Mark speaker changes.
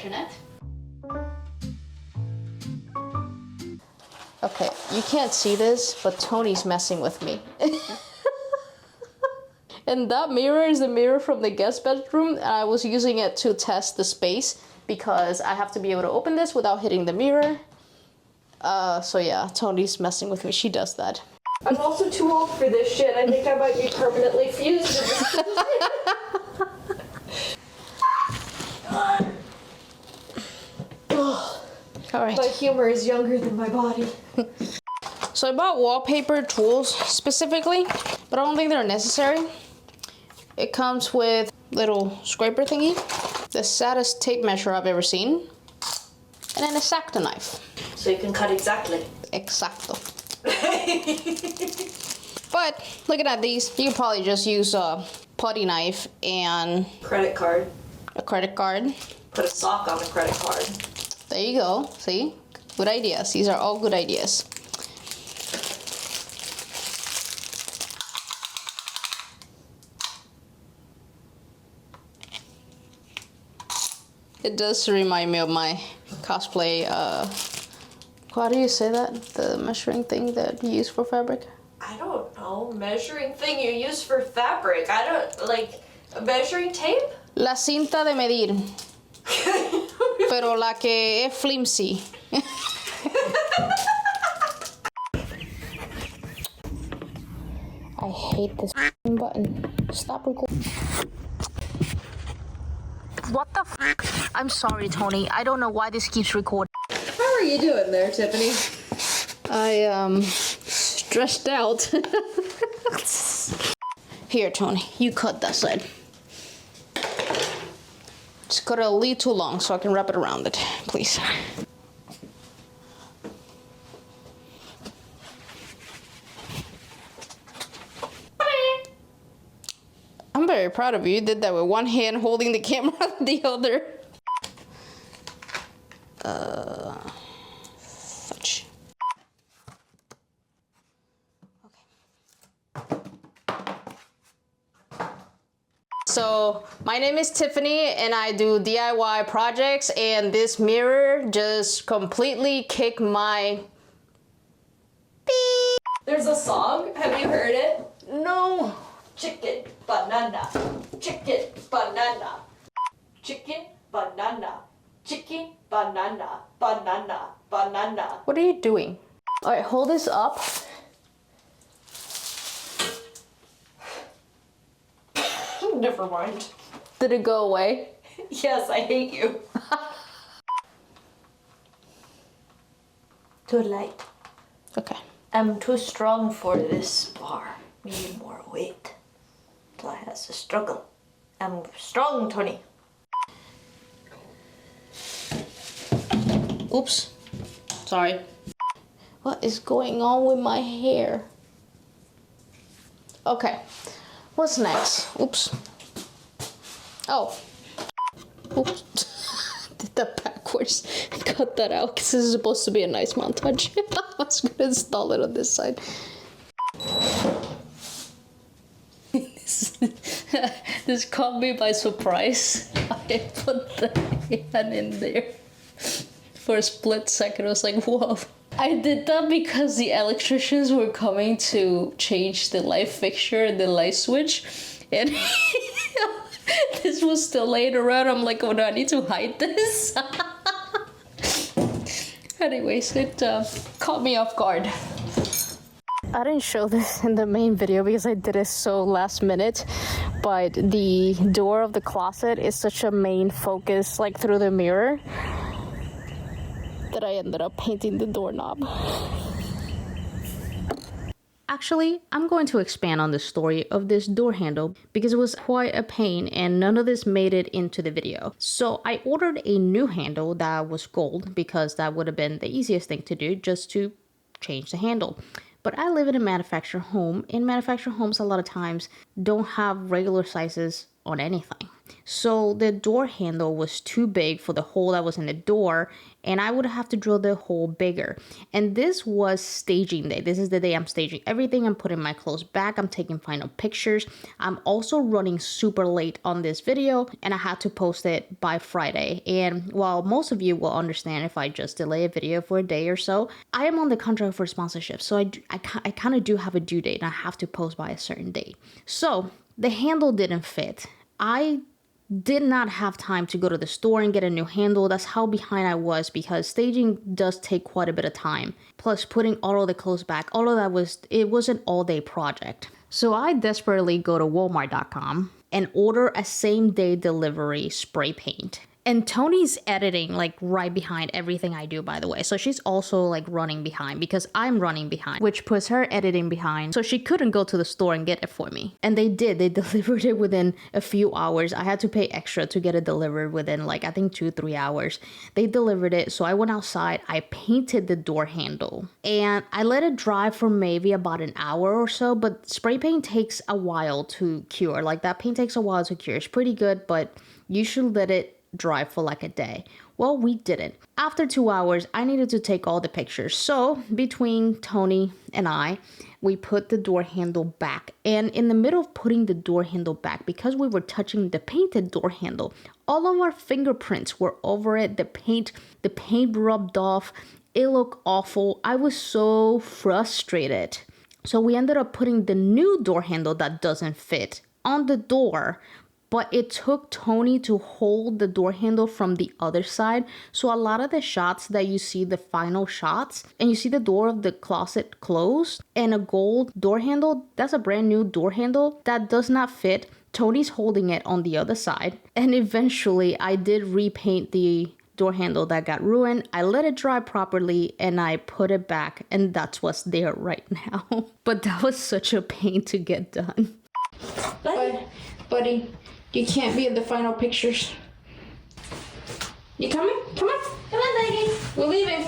Speaker 1: unfortunate. Okay, you can't see this, but Tony's messing with me. And that mirror is the mirror from the guest bedroom. And I was using it to test the space because I have to be able to open this without hitting the mirror. So yeah, Tony's messing with me. She does that.
Speaker 2: I'm also too old for this shit. I think I might be permanently fused to this.
Speaker 1: All right.
Speaker 2: My humor is younger than my body.
Speaker 1: So I bought wallpaper tools specifically, but I don't think they're necessary. It comes with little scraper thingy, the saddest tape measure I've ever seen, and an X-Acto knife.
Speaker 2: So you can cut exactly.
Speaker 1: Exacto. But looking at these, you can probably just use a putty knife and
Speaker 2: Credit card.
Speaker 1: a credit card.
Speaker 2: Put a sock on the credit card.
Speaker 1: There you go. See? Good ideas. These are all good ideas. It does remind me of my cosplay, how do you say that? The measuring thing that you use for fabric?
Speaker 2: I don't know. Measuring thing you use for fabric. I don't, like, a measuring tape?
Speaker 1: La cinta de medir. Pero la que es flimsy. I hate this button. Stop recording. What the f? I'm sorry, Tony. I don't know why this keeps recording.
Speaker 2: How are you doing there, Tiffany?
Speaker 1: I stressed out. Here, Tony, you cut that side. Just cut it a little too long so I can wrap it around it, please. I'm very proud of you. You did that with one hand holding the camera with the other. Fudge. Okay. So, my name is Tiffany and I do DIY projects, and this mirror just completely kicked my beep.
Speaker 2: There's a song. Have you heard it?
Speaker 1: No.
Speaker 2: Chicken, banana, chicken, banana, chicken, banana, chicken, banana, banana, banana.
Speaker 1: What are you doing? All right, hold this up.
Speaker 2: Never mind.
Speaker 1: Did it go away?
Speaker 2: Yes, I hate you. Too late.
Speaker 1: Okay.
Speaker 2: I'm too strong for this bar. Need more weight. I has to struggle. I'm strong, Tony.
Speaker 1: Oops. Sorry. What is going on with my hair? Okay. What's next? Oops. Oh. Oops. Did that backwards. Cut that out because this is supposed to be a nice montage. I was gonna install it on this side. This caught me by surprise. I put the hand in there. For a split second, I was like, whoa. I did that because the electricians were coming to change the light fixture and the light switch. And this was still laying around. I'm like, oh no, I need to hide this. Anyways, it caught me off guard. I didn't show this in the main video because I did it so last minute, but the door of the closet is such a main focus, like through the mirror, that I ended up painting the doorknob. Actually, I'm going to expand on the story of this door handle because it was quite a pain and none of this made it into the video. So I ordered a new handle that was gold because that would have been the easiest thing to do, just to change the handle. But I live in a manufactured home. In manufactured homes, a lot of times,
Speaker 3: don't have regular sizes on anything. So the door handle was too big for the hole that was in the door, and I would have to drill the hole bigger. And this was staging day. This is the day I'm staging everything. I'm putting my clothes back. I'm taking final pictures. I'm also running super late on this video, and I had to post it by Friday. And while most of you will understand if I just delay a video for a day or so, I am on the contract for sponsorship. So I kind of do have a due date, and I have to post by a certain date. So the handle didn't fit. I did not have time to go to the store and get a new handle. That's how behind I was, because staging does take quite a bit of time. Plus putting all of the clothes back, all of that was an all-day project. So I desperately go to Walmart.com and order a same-day delivery spray paint. And Tony's editing like right behind everything I do, by the way. So she's also like running behind because I'm running behind, which puts her editing behind. So she couldn't go to the store and get it for me. And they did. They delivered it within a few hours. I had to pay extra to get it delivered within like, I think 2-3 hours. They delivered it. So I went outside. I painted the door handle and I let it dry for maybe about an hour or so. But spray paint takes a while to cure. Like that paint takes a while to cure. It's pretty good, but you should let it dry for like a day. Well, we didn't. After 2 hours, I needed to take all the pictures. So between Tony and I, we put the door handle back. And in the middle of putting the door handle back, because we were touching the painted door handle, all of our fingerprints were over it. The paint rubbed off. It looked awful. I was so frustrated. So we ended up putting the new door handle that doesn't fit on the door. But it took Tony to hold the door handle from the other side. So a lot of the shots that you see, the final shots, and you see the door of the closet closed and a gold door handle, that's a brand new door handle that does not fit. Tony's holding it on the other side. And eventually I did repaint the door handle that got ruined. I let it dry properly and I put it back, and that's what's there right now. But that was such a pain to get done. Buddy. You can't be in the final pictures. You coming? Come on.
Speaker 2: Come on, lady.
Speaker 3: We're leaving.